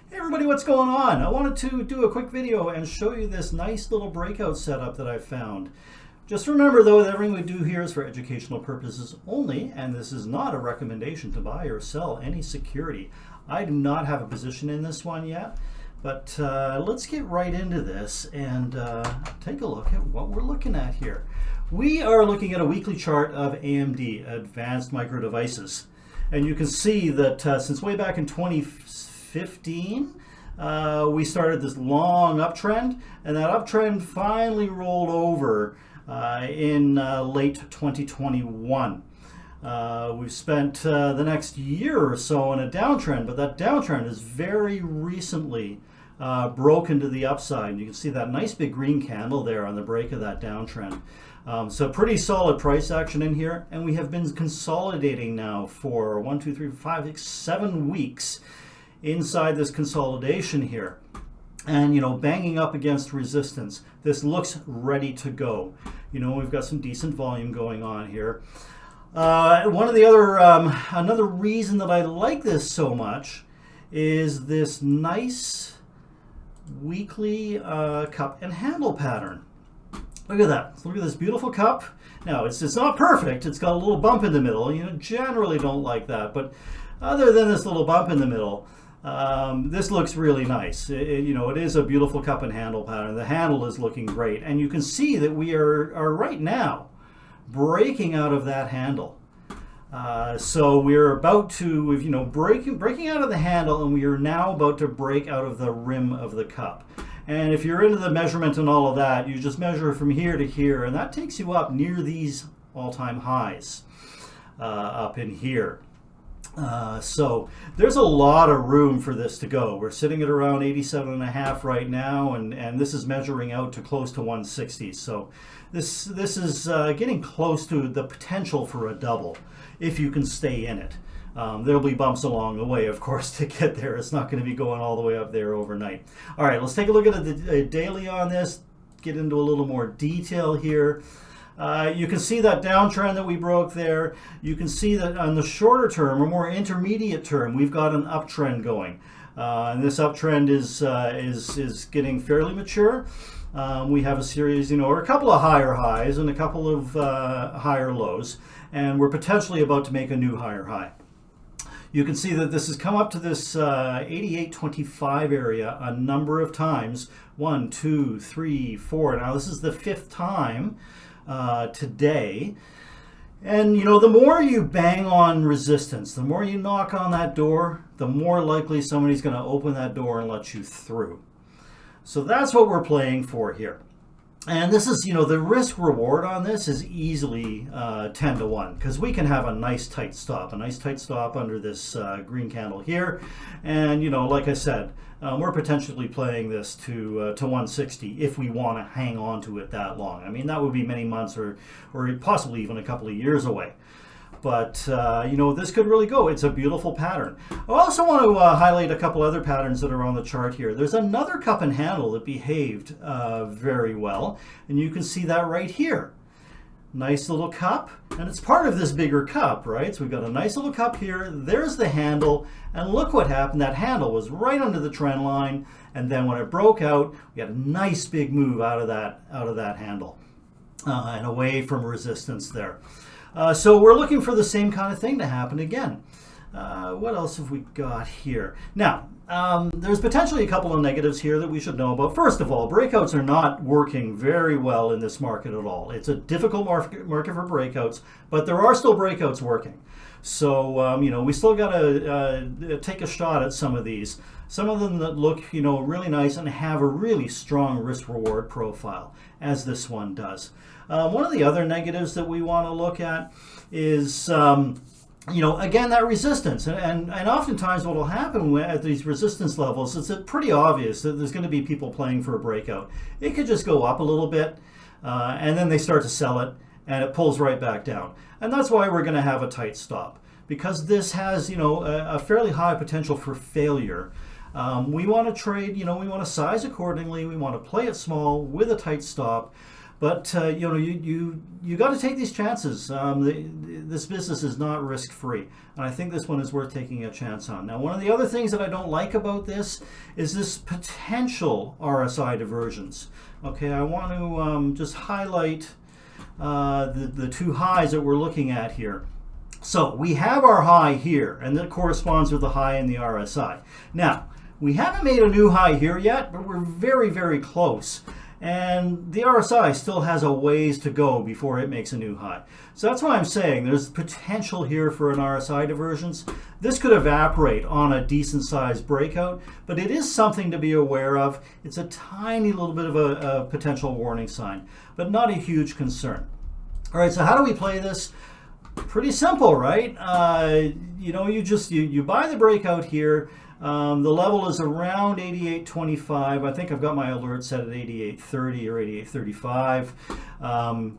Hey everybody, what's going on? I wanted to do a quick video and show you this nice little breakout setup that I found. Just remember though that everything we do here is for educational purposes only, and this is not a recommendation to buy or sell any security. I do not have a position in this one yet, but let's get right into this and take a look at what we're looking at here. We are looking at a weekly chart of AMD, Advanced Micro Devices. And you can see that since way back in 2015, we started this long uptrend, and that uptrend finally rolled over in late 2021. We've spent the next year or so in a downtrend, but that downtrend has very recently broken to the upside. And you can see that nice big green candle there on the break of that downtrend. So pretty solid price action in here, and we have been consolidating now for 1, 2, 3, 5, 6, 7 weeks inside this consolidation here, and banging up against resistance. This looks ready to go. We've got some decent volume going on here. One of the other another reason that I like this so much is this nice weekly cup and handle pattern. Look at that. Look at this beautiful cup. Now, it's not perfect. It's got a little bump in the middle. Generally don't like that. But other than this little bump in the middle, this looks really nice. It is a beautiful cup and handle pattern. The handle is looking great. And you can see that we are right now breaking out of that handle. So we're about to, breaking out of the handle, and we are now about to break out of the rim of the cup. And if you're into the measurement and all of that, you just measure from here to here, and that takes you up near these all-time highs up in here. So there's a lot of room for this to go. We're sitting at around 87.5 right now, and this is measuring out to close to 160. So this is getting close to the potential for a double if you can stay in it. There'll be bumps along the way, of course, to get there. It's not going to be going all the way up there overnight. All right, let's take a look at the daily on this, get into a little more detail here. You can see that downtrend that we broke there. You can see that on the shorter term or more intermediate term, we've got an uptrend going. And this uptrend is getting fairly mature. We have a series, or a couple of higher highs and a couple of higher lows, and we're potentially about to make a new higher high. You can see that this has come up to this 88.25 area a number of times. 1, 2, 3, 4. Now this is the 5th time today. And the more you bang on resistance, the more you knock on that door, the more likely somebody's going to open that door and let you through. So that's what we're playing for here. And this is, the risk reward on this is easily 10 to 1, because we can have a nice tight stop under this green candle here. And, like I said, we're potentially playing this to 160 if we want to hang on to it that long. I mean, that would be many months or possibly even a couple of years away. But, this could really go. It's a beautiful pattern. I also want to highlight a couple other patterns that are on the chart here. There's another cup and handle that behaved very well, and you can see that right here. Nice little cup, and it's part of this bigger cup, right? So we've got a nice little cup here. There's the handle, and look what happened. That handle was right under the trend line, and then when it broke out, we had a nice big move out of that handle and away from resistance there. So we're looking for the same kind of thing to happen again. What else have we got here? Now, there's potentially a couple of negatives here that we should know about. First of all, breakouts are not working very well in this market at all. It's a difficult market for breakouts, but there are still breakouts working. So, we still got to take a shot at some of these. Some of them that look, really nice and have a really strong risk-reward profile, as this one does. One of the other negatives that we want to look at is, again, that resistance. And oftentimes what will happen at these resistance levels is it's pretty obvious that there's going to be people playing for a breakout. It could just go up a little bit, and then they start to sell it, and it pulls right back down. And that's why we're going to have a tight stop, because this has, a fairly high potential for failure. We want to trade, we want to size accordingly. We want to play it small with a tight stop. But you know, you got to take these chances. This business is not risk-free, and I think this one is worth taking a chance on. Now, one of the other things that I don't like about this is this potential RSI divergence. Okay, I want to just highlight the two highs that we're looking at here. So we have our high here, and that corresponds with the high in the RSI. Now, we haven't made a new high here yet, but we're very, very close. And the RSI still has a ways to go before it makes a new high. So that's why I'm saying there's potential here for an RSI divergence. This could evaporate on a decent sized breakout, but it is something to be aware of. It's a tiny little bit of a potential warning sign, but not a huge concern. All right, so how do we play this? Pretty simple, right? You know, you buy the breakout here. The level is around 88.25. I think I've got my alert set at 88.30 or 88.35.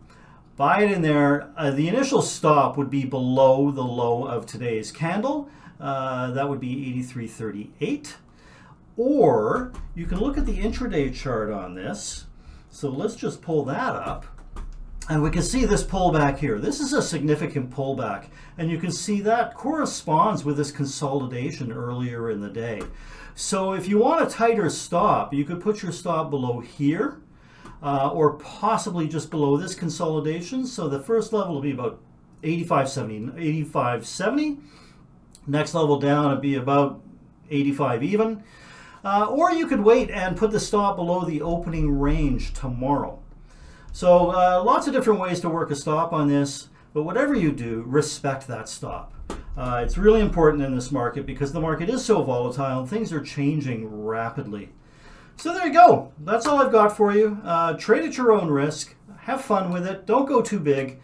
Buy it in there. The initial stop would be below the low of today's candle. That would be 83.38. Or you can look at the intraday chart on this. So let's just pull that up. And we can see this pullback here. This is a significant pullback. And you can see that corresponds with this consolidation earlier in the day. So if you want a tighter stop, you could put your stop below here or possibly just below this consolidation. So the first level will be about 85.70. Next level down would be about 85 even. Or you could wait and put the stop below the opening range tomorrow. So lots of different ways to work a stop on this, but whatever you do, respect that stop. It's really important in this market because the market is so volatile and things are changing rapidly. So there you go. That's all I've got for you. Trade at your own risk. Have fun with it. Don't go too big.